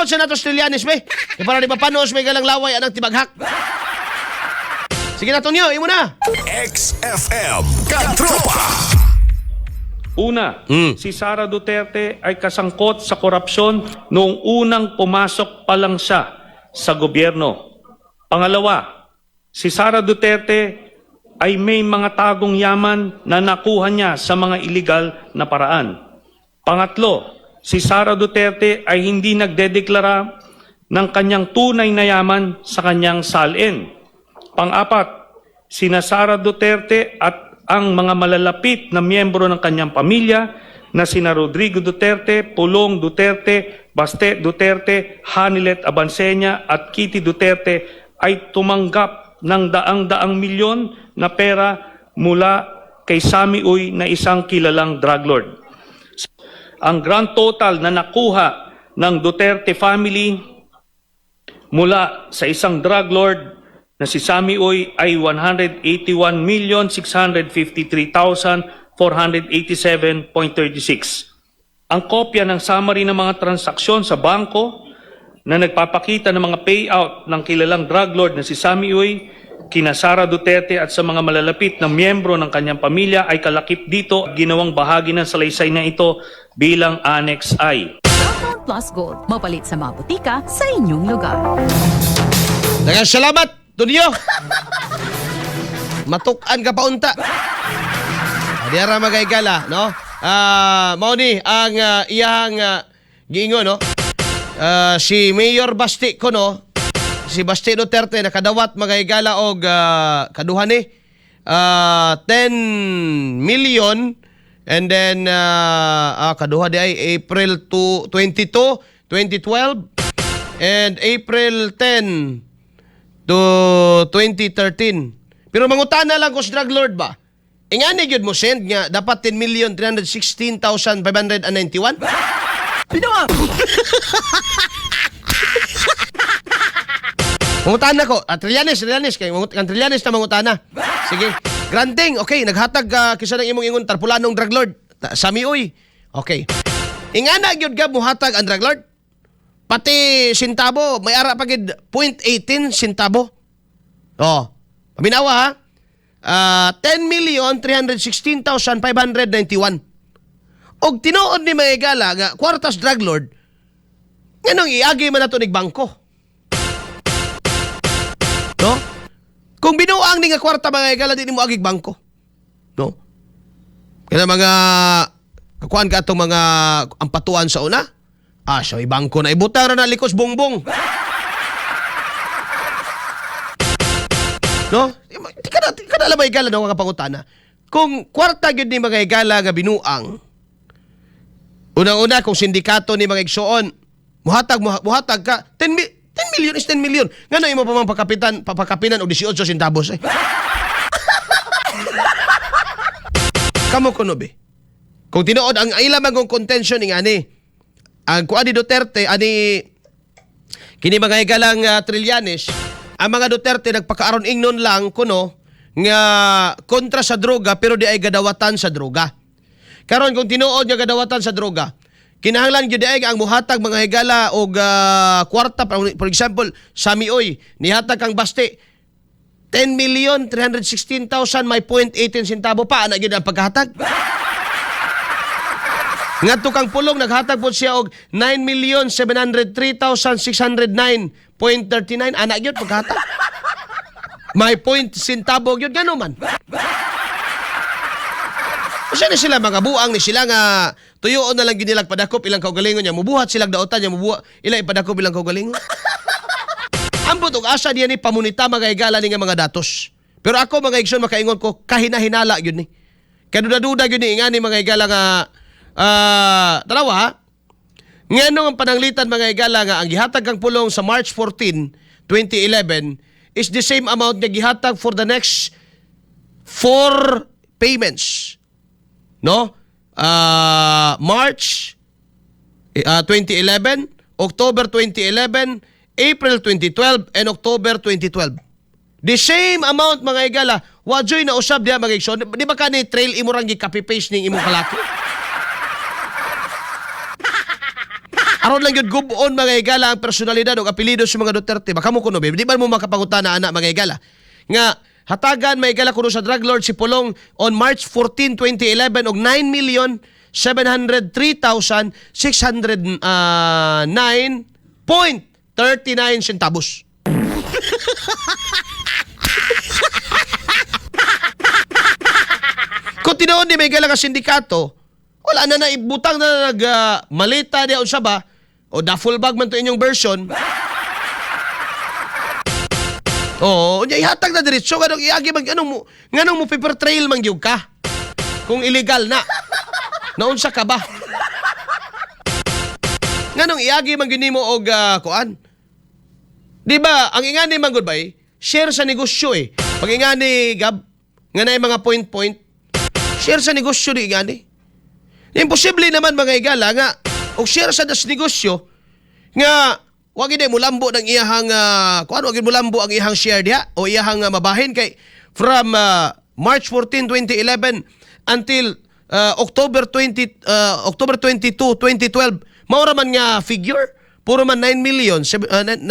tinuod sa nato Australianis, be. E para di mapanos, may galang laway, anang tibaghak. Sige na, Tonyo, imo na. XFM Katropa. Una, si Sara Duterte ay kasangkot sa korupsyon noong unang pumasok pa lang siya sa gobyerno. Pangalawa, si Sara Duterte ay may mga tagong yaman na nakuha niya sa mga iligal na paraan. Pangatlo, si Sara Duterte ay hindi nagdedeklara ng kanyang tunay na yaman sa kanyang salin. Pang-apat, sina Sara Duterte at ang mga malalapit na miyembro ng kanyang pamilya na sina Rodrigo Duterte, Pulong Duterte, Baste Duterte, Hanilet Abansenya at Kitty Duterte ay tumanggap ng daang-daang milyon na pera mula kay Sammy Uy na isang kilalang drug lord. Ang grand total na nakuha ng Duterte family mula sa isang drug lord na si Sammy Uy ay 181,653,487.36. Ang kopya ng summary ng mga transaksyon sa bangko na nagpapakita ng mga payout ng kilalang drug lord na si Sammy Uy, kina Sara Duterte at sa mga malalapit na miyembro ng kanyang pamilya ay kalakip dito, ginawang bahagi ng salaysay na ito bilang Annex I. Compound Plus Gold, mapalit sa mga butika sa inyong lugar. Daghang salamat, Tonyo. Matukan ka pa unta. Diara magaygala, no? Mao ni ang iyang giingon, no? Si Mayor Basti ko, no? Si Basti Duterte nakadawat magaygala og kaduha ni 10 million and then kaduha di ay April 22, 2012 and April 10 to 2013. Pero mangutana lang ko sa drug lord ba? Ingani gyud mo send nga dapat 10,316,591? Binuang! Mangutana ko. Trillanes kay Trillanes na mangutana. Sige. Granting, okay, naghatag kisa ng imong ingon tarpulanong drug lord. Sammy Uy. Okay. Ingana gyud ka muhatag ang drug lord? Pati sintabo, may ara pagid 0.18 sintabo. Oh, paminawa ha. 10,316,591. Og tinuod ni Mayagala nga kwartas drug lord, nganong iagi man nato nig bangko. No? Kung binuang ni nga kwarta Mayagala di mo agig bangko. No? Kaya mga kakuan ka atong mga ampatuan sa una. Siya ay bangko na ibutara na likos bongbong. No? Di ka na alam Mayagala ng mga pangutana. Kung kwarta yun ni mga Mayagala nga binuang, unang-una kung sindikato ni mga igsoon, muhatag ka, 10 million is 10 million. Nga na imo pa mang papakapinan o 18 centavos eh. Kamo kuno be. Kung tinuod ang ilamang kong contention ni ani, ang kuani Duterte, ani kini mga igalang Trillanes, ang mga Duterte nagpakaaron ingnon lang kuno nga kontra sa droga pero di ay gadawatan sa droga. Karon kung tinuod nga gadawatan sa droga, kinahanglan gyud ay ang muhatag mga higala og kwarta, for example, Sammy Uy, nihatag kang Basti 10,316,000 may 0.18 centavo pa ana gyud ang paghatag. Ngadto kang Pulong naghatag po siya og 9,703,609.39 ana gyud paghatag. May point centavo gyud gano man. Kasi na sila mga buang ni sila nga tuyoon na lang ginilag padakop ilang kaugalingon niya. Mubuhat silang daotan niya, mubuhat ilang ipadakop ilang kaugalingon. Ambot og asa diyan ni pamunita mga higala ni nga mga datos. Pero ako mga igsoon makaingon ko kahina-hinala gyud ni. Kaya duda-duda gyud ni ingani mga higala nga dalawa ha. Ngano ang pananglitan mga higala nga ang gihatag kang Pulong sa March 14, 2011 is the same amount nga gihatag for the next 4 payments. No? March 2011, October 2011, April 2012, and October 2012. The same amount mga higala. Wadyoy na usab diya mga igsoon. Di ba ka ni trail imurang gi-copy paste ning imong kalaki? Aron lang yun gubon mga igala ang personalidad o apelido sa mga Duterte. Baka mo kuno, di ba mo makapangutana anak mga igala? Nga, hatagan may igala kuno sa drug lord si Pulong on March 14, 2011 og 9,703,609.39 centavos. Kung tinuod ni may igala ka sindikato, wala na naibutang na malita niya o ba, o duffel bag man to inyong version. Oo, niya ihatag na diretso ganong iagi mag nganong mo paper trail man gyud ka. Kung illegal na. Naunsa ka ba? Nganong iagi man gyud nimo og kuan. Di ba, ang ingani man gud bay, share sa negosyo eh. Pag ingani gab nga nay mga point, share sa negosyo di ingani. Imposible naman mga igala nga og share sa das negosyo nga wag gid mo lambo ng iyahang kuan wag mo lambo ang iyahang share diha o iyahang mabahin kay from March 14, 2011 until October 22, 2012 mao ra man nga figure puro man 9 million 9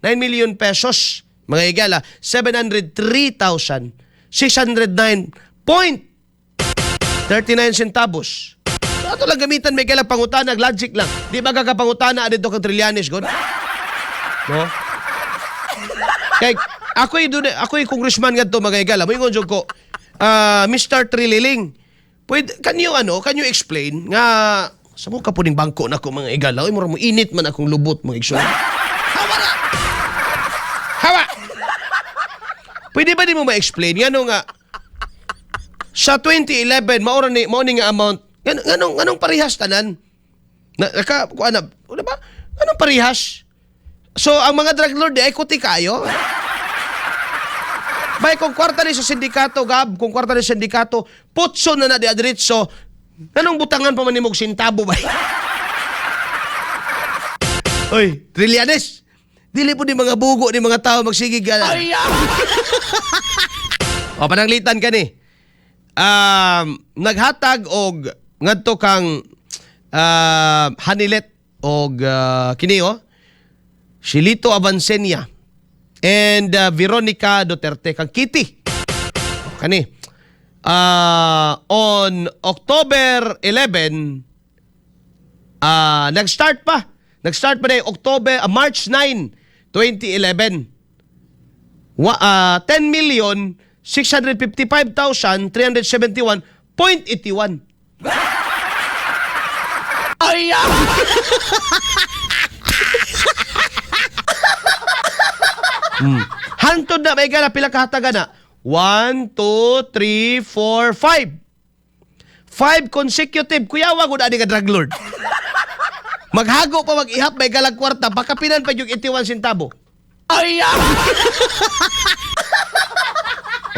million pesos mga igala 703,609.39 centavos. So, ato lang gamitan may kailang pangutana, logic lang. Di ba kakapangutana dito kang Trillanes, God? No? Kaya, ako'y congressman nga to mga igala. Mo'y ngonjog ko, Mr. Trililing, can you explain nga, sa mo kapuning bangko na ko mga igala, ay mo init man akong lubot mga igsoon. Hawa na! Hawa! Pwede ba di mo ma-explain? Nga nga, sa 2011, mao ni nga amount. Nganong parehas tanan? Ano ba? Anong parehas? So, ang mga drug lord ay kuti kayo. Bay, kung kwarta ni sa sindikato, Gab, kung kwarta ni sa sindikato, putso na di adritso, anong butangan pa man ni mong sintabo, bay? Oy, Trillanes, dili po ni mga bugo ni mga tao magsigig ka na. O, pananglitan ka ni. Naghatag og ngadto kang Hanilet og kini si Lito Avancenia and Veronica Duterte kang Kitty kani on October 11 nag-start pa day March 9 2011 10,655,371.81. Ay! Hantod na may gana pila kahataga na. 1, 2, 3, 4, 5. 5 consecutive. Kuya, wag na nga drug lord. Maghago pa mag-ihap may galag kwarta. Pakapinan pa yung 81 centavo. Ay!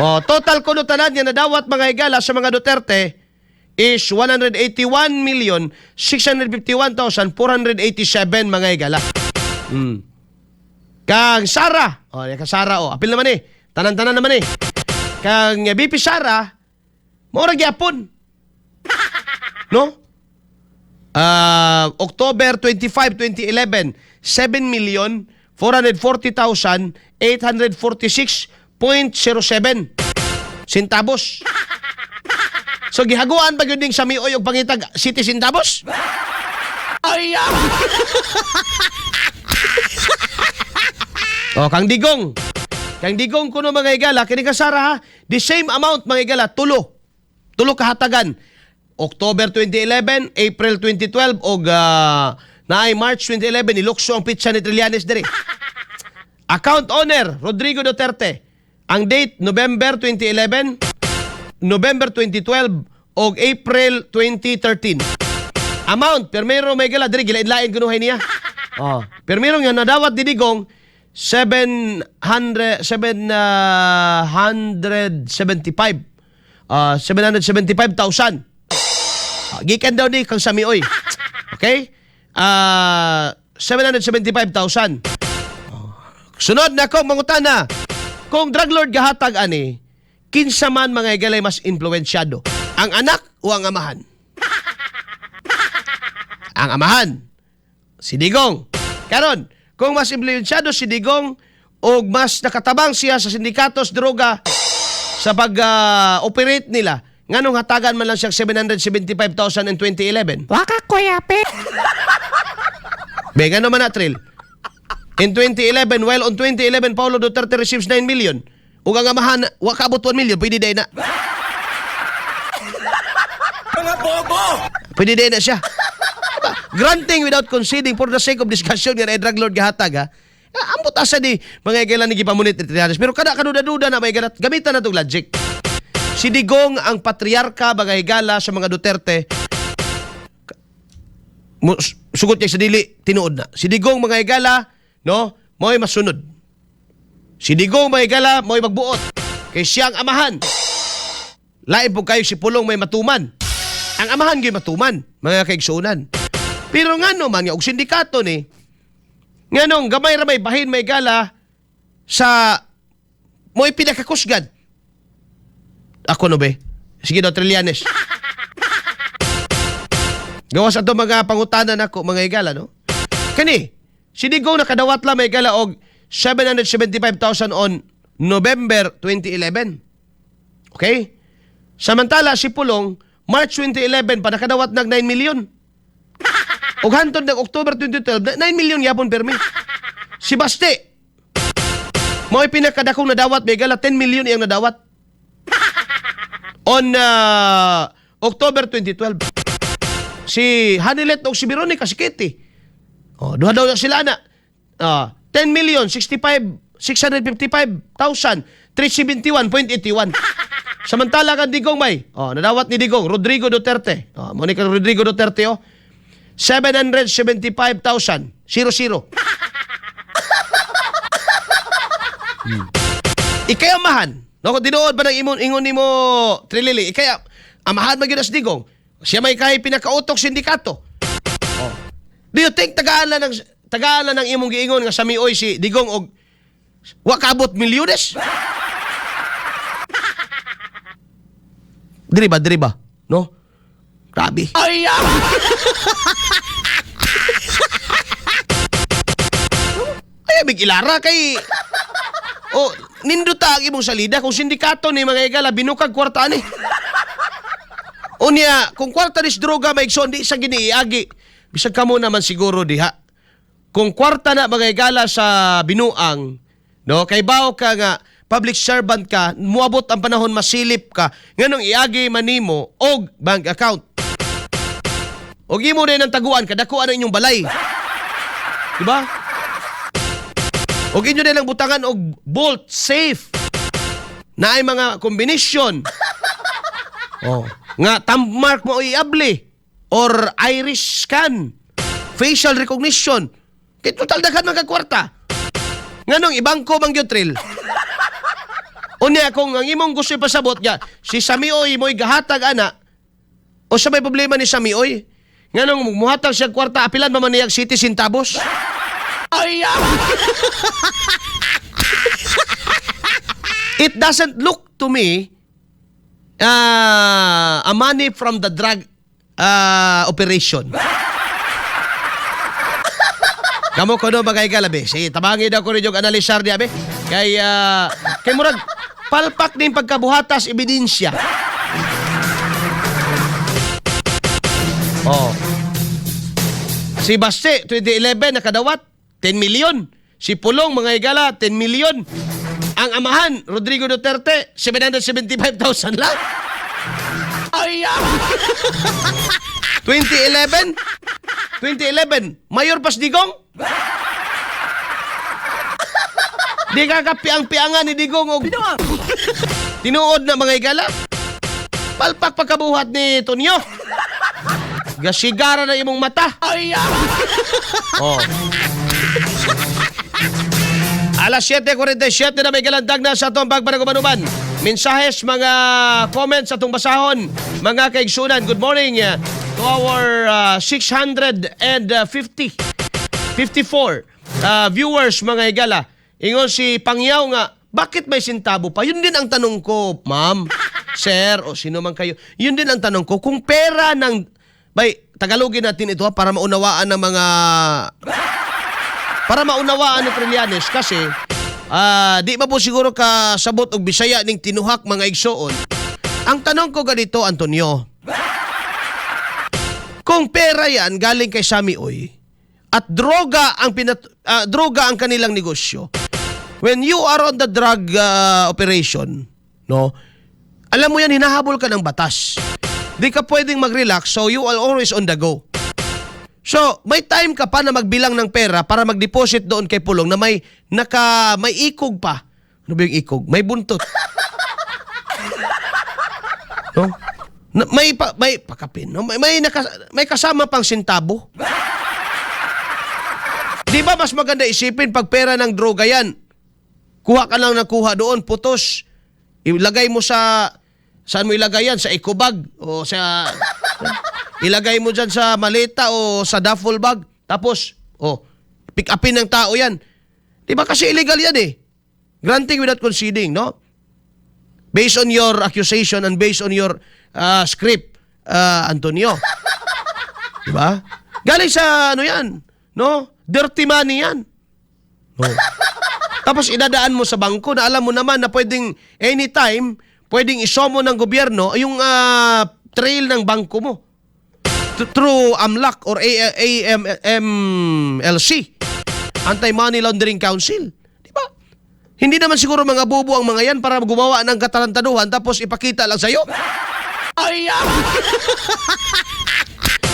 Total kuno tanan nga nadawat mga igala sa mga Duterte is 181,651,487 mga igala. Kang Sara, kang Sara apil naman eh. Tanan-tanan naman eh. Kang BP Sara, mora gyapon. No? October 25, 2011, 7,440,846.07 centavos. So gihaguan ba gyud ning sa mioy og pangitag city centavos? Ay! Kang Digong. Kang Digong kuno mga igala kini ka Sara ha, the same amount mga igala, tulo kahatagan. October 2011, April 2012 og naay March 2011 nilukso ang pizza ni Trillanes diri. Account owner Rodrigo Duterte. Ang date November 2011, November 2012 og April 2013. Amount permero may gala diri gilain-lain kunuhay niya. Permero nga nadawat ni Digong 775,000. Gikan daw ni kang Samioy. Okay? 775,000. Sunod na kong mangutana. Kung drug lord gahatag ani, kinsa man mga igalay mas influensyado? Ang anak o ang amahan? Ang amahan. Si Digong. Karon, kung mas impluwensyado si Digong o mas nakatabang siya sa sindikatos droga sa pag-operate nila, nganong hatagan man lang siyang 775,000 in 2011? Waka kuya pe. Be, gano man na, Trill? In 2011, while on 2011, Paulo Duterte receives 9 million. Ug ang amahan, wakabot 1 million, pwede day na. Mga bobo! Pwede day na siya. Diba? Granting without conceding for the sake of discussion nga na drug lord gahatag, ha? Ambot asa ni mga kailan ni gipamunit ni Trillanes. Pero kada kaduda-duda na may ganat, gamitan na itong logic. Si Digong ang patriarka bagay-gala sa mga Duterte. Sugot niya sa dili, tinuod na. Si Digong mga higala, no, mo'y masunod. Si Digong mga higala, mo'y magbuot. Kay siyang amahan. Lain po kayo si Pulong may matuman. Ang amahan kayo matuman, mga kaigsunan. Pero nga naman, og sindikato ni, nga nung gamay ramay bahin may gala sa mo'y pinakakusgad. Ako no be? Sige daw, Trillanes. Gawas ato mga pangutanan ako, mga higala, no? Kani, si Digong nakadawat lang may higala og 775,000 on November 2011. Okay? Samantala, si Pulong, March 2011 pa nakadawat nag 9 million. Og hantod ng October 2012, 9 million yapon permi. Si Baste, mo'y pinakadakong nadawat, may higala 10 million iyang nadawat. On October 2012. Si Hanilet o si Veronica, si Kitty. Oh, duha daw sila na. 10 million, 655,371.81. Samantala ka Digong may. Nadawat ni Digong, Rodrigo Duterte. Monica Rodrigo Duterte, 775,000. 0-0. Ikay amahan. No, kung tinuod ba ng ingon ni mo, Trilili, ikay amahan magyud as Digong. Siya may kahit pinakautok sindikato. Do you think tagaan ng imong giingon nga sa mioy si Digong og wakabot milyones? Diri ba? No? Grabe. Ay, Ay, big ilara kay... ninduta ang imong salida kung sindikato ni mga higala binukag kwarta ni. Unya, kung kwarta ni droga maigsoon di sa giniiagi. Bisag ka mo naman siguro diha. Kung kwarta na mga higala sa binuang, no, kay bao ka nga public servant ka, muabot ang panahon masilip ka, nganong iagi manimo og bank account. Og imo rin ang taguan, kadakuan ang inyong balay. Diba? Og inyo nilang butangan og bolt, safe. Na ay mga kombinasyon. Nga thumb mark mo iabli. Or iris scan. Facial recognition. Kaya total daghan magkakwarta. Nga nung ibangko bang Trill. Unya kung ang imong gusto ipasabot niya, si Samioy mo'y gahatag ana. O sa may problema ni Samioy. Nga nung muhatag siya kwarta, apilan ba man niyag city centavos? ay, It doesn't look to me a money from the drug operation. Kamu ko no bagay kalabi. Sige, tabangi daw ko rin yung analisar niya, be. Kay murag, palpak din pagkabuhatas, ebidensya. Si Baste, 2011, nakadawat, 10 million. Si Pulong, mga higala, 10 million. Ang amahan, Rodrigo Duterte, 775,000 lang. ay, 2011, Mayor Pas Digong. Di kakapiang-piangan ni Digong og tinuod na mga higala. Palpak pagkabuhat ni Tonyo. Gasigara na imong mata. ay, Alas 7:47 na may galandag na sa atong pagpanagumanuman. Mensahes, mga comments sa atong basahon. Mga kaigsunan, good morning to our 54 viewers, mga higala. Ingon si Pangyaw nga, bakit may sintabo pa? Yun din ang tanong ko, ma'am, sir, o sino man kayo. Yun din ang tanong ko. Kung pera ng Bay, Tagalogin natin ito para maunawaan ng mga... Para maunawaan ng Trillanes kasi di ba po siguro kasabot og Bisaya ning tinuhak mga igsoon. Ang tanong ko ganito, Antonio. Kung pera yan galing kay Sami Oy at droga ang kanilang negosyo. When you are on the drug operation, no? Alam mo yan, hinahabol ka ng batas. Di ka pwedeng mag-relax, so you are always on the go. So, may time ka pa na magbilang ng pera para mag-deposit doon kay Pulong na may ikog pa. Ano ba yung ikog? May buntot. No? May pakapin. No? May kasama pang sintabo. Di ba mas maganda isipin pag pera ng droga yan? Kuha ka lang ng kuha doon, putos. Ilagay mo saan mo ilagay yan? Sa eco bag o sa... Ilagay mo dyan sa maleta o sa duffel bag. Tapos, pick upin ng tao yan. Di ba kasi illegal yan eh. Granting without conceding, no? Based on your accusation and based on your script, Antonio. Di ba? Galing sa ano yan, no? Dirty money yan. No. Tapos idadaan mo sa bangko na alam mo naman na pwedeng anytime, pwedeng isomo ng gobyerno yung trail ng bangko mo. Through AMLAC or AMLC, Anti-Money Laundering Council. Di ba? Hindi naman siguro mga bobo ang mga yan para gumawa ng katarantaduhan tapos ipakita lang sa'yo. Aya!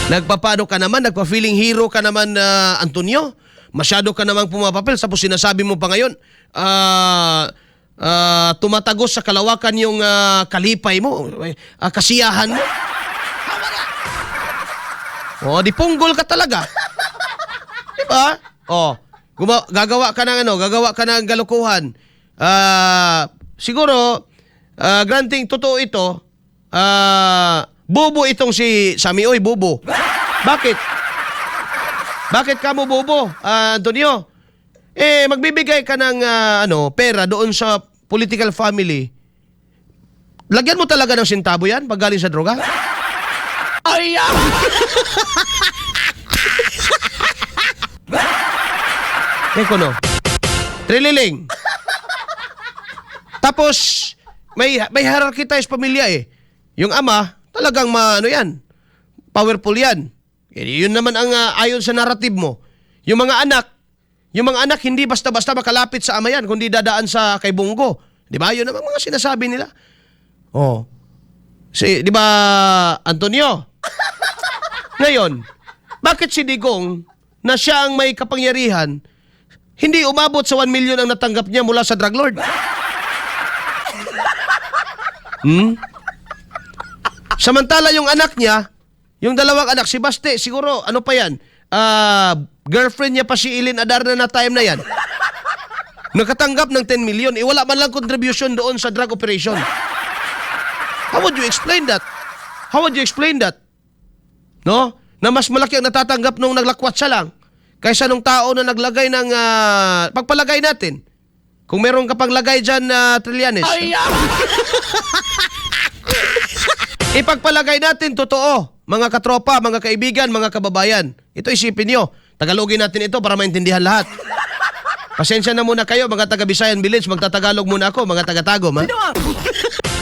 Nagpapano ka naman, nagpa-feeling hero ka naman, Antonio. Masyado ka namang pumapapel tapos sinasabi mo pa ngayon, tumatagos sa kalawakan yung kalipay mo, kasiyahan mo. Di punggol ka talaga. Diba? Gagawa ka ng galukuhan. Siguro, granting totoo ito, bobo itong si Sami Oy, bobo. Bakit? Bakit ka mo bobo, Antonio? Magbibigay ka ng pera doon sa political family. Lagyan mo talaga ng sintabo yan pag galing sa droga? Aya! Kono. Trililing. Tapos, may hierarchized pamilya eh. Yung ama, talagang yan. Powerful yan. Yun naman ang ayon sa narrative mo. Yung mga anak hindi basta-basta makalapit sa ama yan, kundi dadaan sa kay Bongo. Di ba? Yun naman mga sinasabi nila. Di ba, Antonio? Ngayon, bakit si Digong, na siya ang may kapangyarihan, hindi umabot sa 1 million ang natanggap niya mula sa drug lord? Samantala yung anak niya, yung dalawang anak, si Baste, siguro, ano pa yan? Girlfriend niya pa si Ilin Adarna na time na yan. Nakatanggap ng 10 million, wala man lang contribution doon sa drug operation. How would you explain that? How would you explain that? No? Na mas malaki ang natatanggap nung naglakwat siya lang kaysa nung tao na naglagay ng pagpalagay natin. Kung meron ka pang lagay dyan, Trillanes. Aya! Ipagpalagay natin, totoo. Mga katropa, mga kaibigan, mga kababayan. Ito isipin nyo. Tagalogin natin ito para maintindihan lahat. Pasensya na muna kayo, mga taga-Bisayan Village. Magtatagalog muna ako, mga taga-Tagum, ha?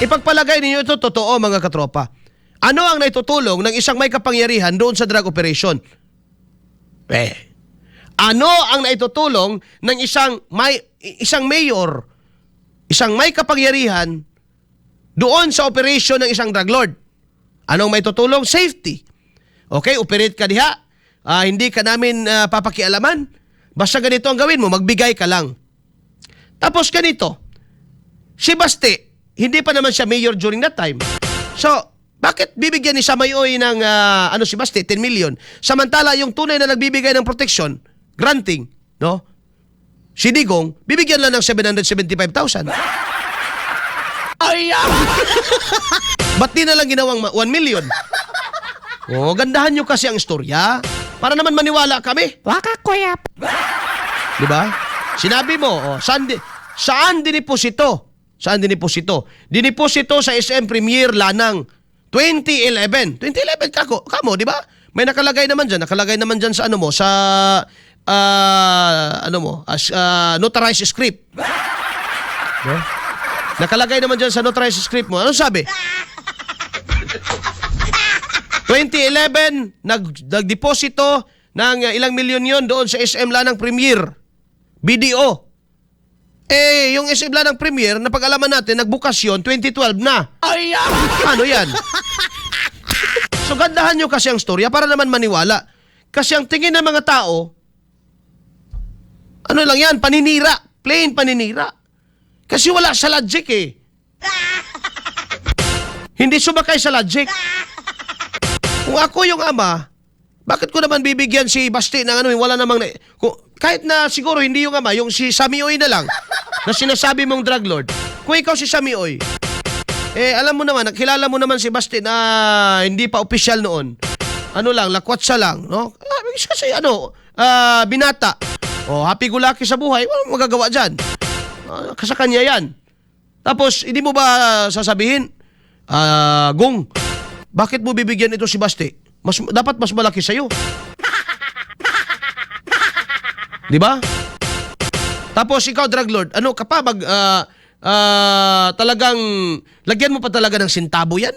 Ipagpalagay ninyo ito, totoo, mga katropa. Ano ang naitutulong ng isang may kapangyarihan doon sa drug operation? Ano ang naitutulong ng isang mayor, isang may kapangyarihan doon sa operation ng isang drug lord? Anong maitutulong? Safety. Okay, operate ka diha. Hindi ka namin papakialaman. Basta ganito ang gawin mo, magbigay ka lang. Tapos ganito, si Baste, hindi pa naman siya mayor during that time. So, bakit bibigyan ni Sami Oy ng si Baste 10 million? Samantala yung tunay na nagbibigay ng protection, granting, no? Si Digong bibigyan lang ng 775,000. Aya! Ba't di na lang ginawang 1 million? Gandahan nyo kasi ang istorya para naman maniwala kami. Waka kuya. Di ba? Sinabi mo, saan diniposito? Saan diniposito? Diniposito sa SM Premier Lanang 2011. 2011 kamo, di ba? May nakalagay naman dyan sa ano mo, sa notarized script. No? Nakalagay naman dyan sa notarized script mo. Ano sabi? 2011, nagdeposito ng ilang milyon yon doon sa SM Lanang Premier. BDO. Yung SM Lanang Premier, napag-alaman natin, nagbukas yun, 2012 na. Aya! Ano yan? So, gandahan nyo kasi ang storya para naman maniwala. Kasi ang tingin ng mga tao, ano lang yan, paninira. Plain paninira. Kasi wala sa logic eh. Hindi sumakay sa logic. Kung ako yung ama, bakit ko naman bibigyan si Basti ng ano, wala namang... kahit na siguro hindi yung ama, yung si Samioy na lang, na sinasabi mong drug lord. Kung ikaw si Samioy, alam mo naman, nakilala mo naman si Basti na hindi pa opisyal noon. Ano lang, lakwatsa lang, no? Kasi binata. Happy go lucky sa buhay, walang magagawa dyan. Sa kanya yan. Tapos, hindi mo ba sasabihin, Gong, bakit mo bibigyan ito si Basti? Dapat mas malaki sa'yo. Di ba? Tapos ikaw, drug lord, ano ka pa? Talagang, lagyan mo pa talaga ng sintabo yan?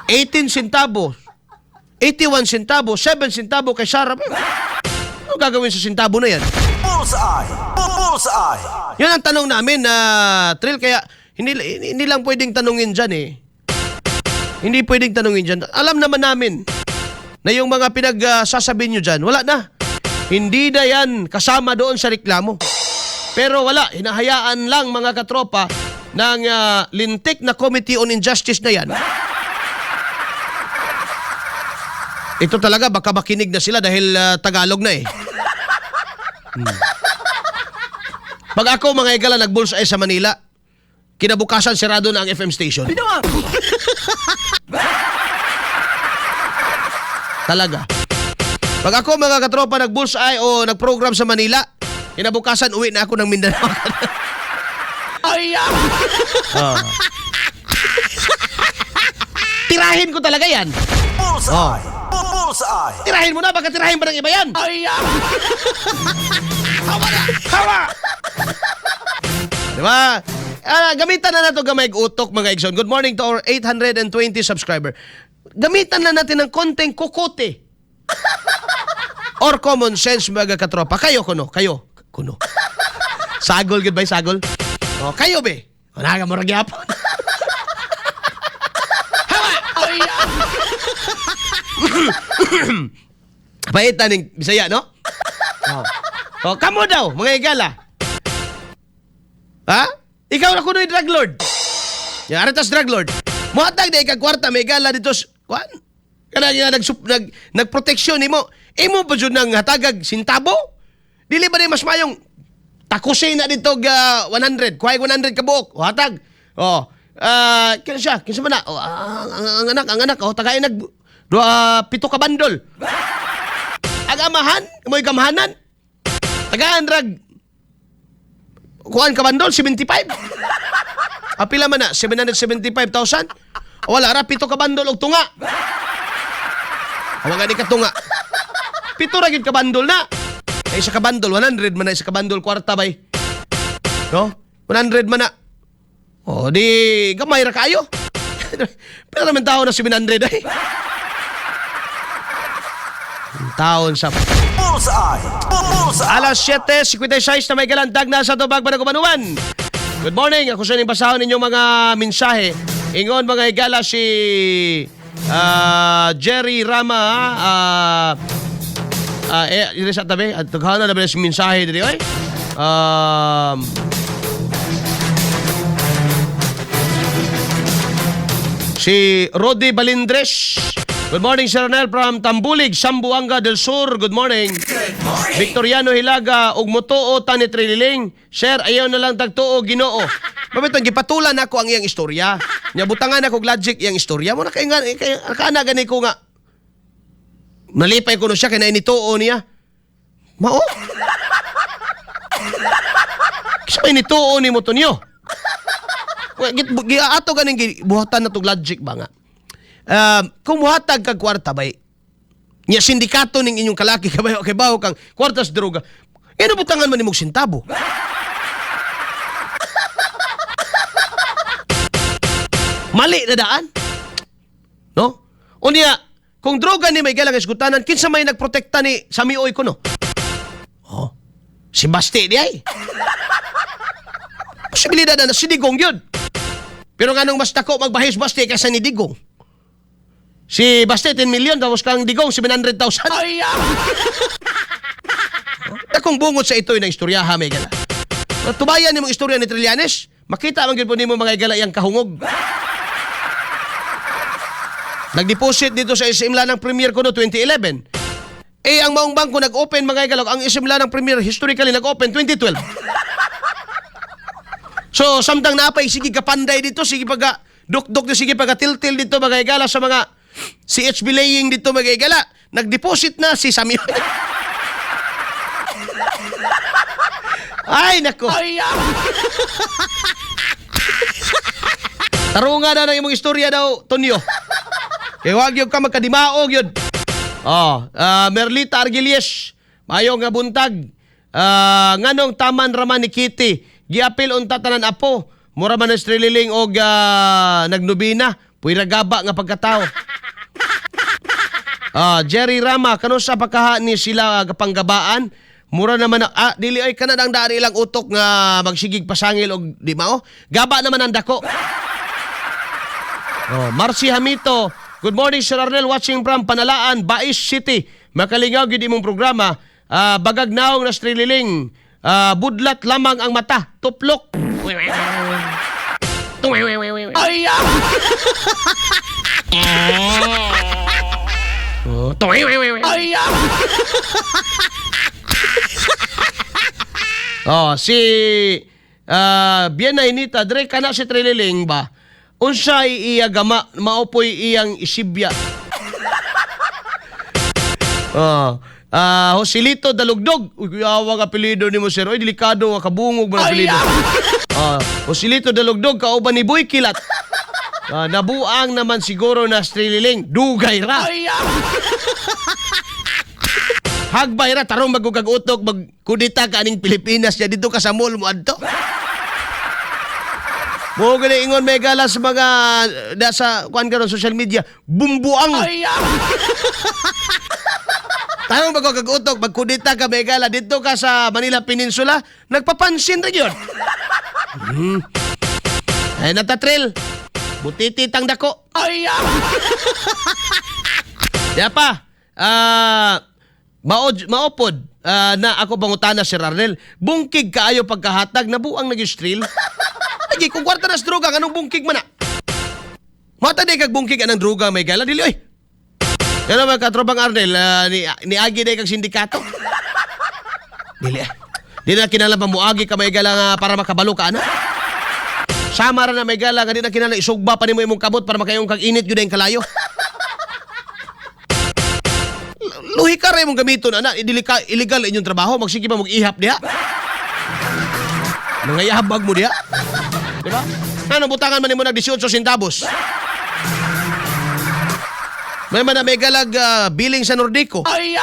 18 centavos, 81 centavos, 7 centavos kay Sarah. Ano gagawin sa sintabo na yan? Bullseye! Bullseye! Yan ang tanong namin na Trill, kaya hindi lang pwedeng tanungin dyan eh. Hindi pwedeng tanungin dyan. Alam naman namin na yung mga pinagsasabi nyo dyan, wala na. Hindi na yan kasama doon sa reklamo. Pero wala, hinahayaan lang mga katropa ng lintik na Committee on Injustice na yan. Ito talaga, baka makinig na sila dahil Tagalog na eh. Pag ako mga igala nagbulsay sa Manila, kinabukasan sirado na ang FM station. Talaga. Pag ako mga katropa nag-bullseye o nag-program sa Manila, kinabukasan uwi na ako ng Mindanao. Aya! Tirahin ko talaga yan. Bullseye! Bullseye! Tirahin mo na, baka tirahin ba ng iba yan? Aya! Hawa! Diba? Gamitan na nato gamay utok mga igsoon. Good morning to our 820 subscriber. Gamitan na natin ng konting kukote. Or common sense mga katropa. Kayo kuno. Sagol, goodbye sagol. Kayo be. Naga mo ragyapon. Aya! Paitan ng Bisaya, no? Kamo daw, mga igala. Ha? Ikaw na kuno yung drug lord. Yung aritas drug lord. Muhatag na ikagkwarta, may igala dito. Kuan? Kanang nagproteksyon mo. Imo pa dyan ng hatagag sintabo? Dili ba na mas mayong takusay na dito 100. Kuhay 100 ka buok. O hatag. Kinsa man na. Ang anak. Tagay pito ka bandol. Agamahan? Mo'y kamahanan? Tagaan drag. Kuhaan ka bandol? 75? Apila man na? 775,000? Wala ra, pito ka bandol og tunga. Awa nga di ka tunga. Pito ra gid ka bandol na. Isa ka bandol, 100 man na. Isa ka bandol, kwarta bay. No? 100 man na. Di gamay ra kayo. Pero naman tao na 700 ay. Taon sa... Bullseye! Bullseye! Alas 7:56 na may galandag na sa Tubag Banagumanuan. Good morning. Ako sa inyong basahon ninyong mga mensahe. Ingon mga igala si Jerry Rama. Iri sa tabi. At tughanan na ba si mensahe dito ay? Si Rodi Balindres. Good morning, Sir Ronel from Tambulig, Sambuanga del Sur. Good morning. Victoriano Hilaga, ug motoo tani Trililing. Sir, ayaw na lang tagtuo Ginoo. Mabitong gipatulan nako ang iyang istorya. Nya butangan ako logic iyang istorya mo nakaana gani ko nga. Nalipay ko no siya kay nainituo niya. Mao. Kasi inituo ni mo to niyo. Giato ganing buhatan na tong logic ba nga. kung muhatag kag kwarta bay, nya sindikato ning inyong kalaki kay bawo kang kwartas droga. Butangan man nimong sintabo. Mali na daan. No? Unya, kung droga ni may galang iskutanan, kinsa may nagprotekta ni Samioy ko, no? Oh, si Basti di ay. Posibilidad na si Digong yun. Pero nga nung mas dako magbahis Basti kaysa ni Digong. Si Basti 10 million, tapos kang Digong 700,000. Ay, Akong bungot sa ito'y ng istoryaha, may gala. Tubayan ni mong istorya ni Trillanes, makita man gyud po nimo mga gala yang kahungog. Nag-deposit dito sa Isimla ng Premier ko no 2011. Ang maong bangko nag-open mga galog, ang Isimla ng Premier historically nag-open 2012. So, samtang napay, sige kapanday dito, sige paga duk-duk, sige paga til-til dito mga gala sa mga CHB laying dito mga gala. Nag-deposit na si Samio. Ay, nako. ay, Tarungan na ng imong istorya daw, Tonyo. Kaya wag yung ka magkadimaog yun. Merlita Argilies, mayong nga buntag. Nganong taman raman ni Kitty, giapil unta tanan apo, mura man ang strililing og nagnubina, puwira gaba nga pagkatao. Jerry Rama, kano sa pagkaha ni sila kapanggabaan, mura naman dili ay kanadang daan ilang utok nga magsigig pasangil og di mao, gaba naman ang dako. Marcy Hamito, good morning, Sir Arnel, watching from Panalaan, Bais City. Makalingaw gid imong programa. Bagag naong na strililing. Budlat lamang ang mata. Tuplok. ay, ay, Si Biena Inita, Dre kana si Trililing ba? Unsay iya gama maopoy iyang isibya. Joselito Dalugdog. Uy, awa ka apelido ni mo, sir. Oy, delikado nga kabungog mo na apelido. Joselito Dalugdog, kauban ni Boy Kilat. Nabuang naman siguro na strililing. Dugay ra. ay, Hagbay ra, tarong magkukag-utok, magkudita ka aning Pilipinas. Ya, dito ka sa mall mo adto. Mo gani ingon may gala sa mga sa kuan karon social media, bumbuang. ay, Tarong magkukag-utok, magkudita ka may gala dito ka sa Manila Peninsula, nagpapansin ra gyud. Ay natatril. Butititang dako. ay, Ya pa. Maopod na ako bangutana si Arnel. Bungkig kaayo pagkahatag na buang nag-streal. Lagi kung kwarta na sa droga, anong bungkig man na? Mata di kag bungkig anang droga may gala dili oy. Kaya naman katrobang Arnel, ni Agi na kag sindikato. Dili. Di na kinala pa mo Agi ka may gala nga para makabalo ka ana. Sama ra na may gala nga di na kinala isugba pa nimo imong kabot para makayong kag init gyud ang kalayo. Luhi ka rin mong gamiton, ana. Illegal inyong trabaho. Magsige pa mag-ihap diha. Mga ihabag mo diha. Diba? Ano, butangan man mo nag-18 centavos. May man na may galag billing sa Nordico. ay,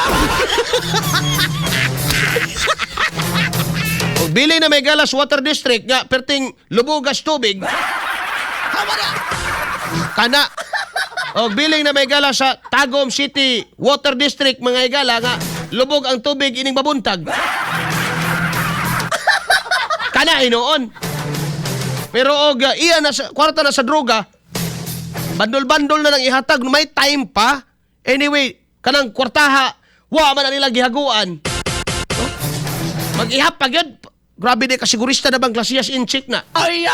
O billing na may galas Water District nga perting lubugas tubig. Hama na. Kana. O billing na may gala sa Tagum City Water District mga igala nga lubog ang tubig ining mabuntag. Kana inoon. Pero og iya na sa kwarta na sa droga, bandol-bandol na nang ihatag, may time pa. Anyway, kanang kwartaha, wa man na nila gihaguan. No? Mag-ihap pa gyud. Grabe di kasigurista na bang klasiyas in check na. ay,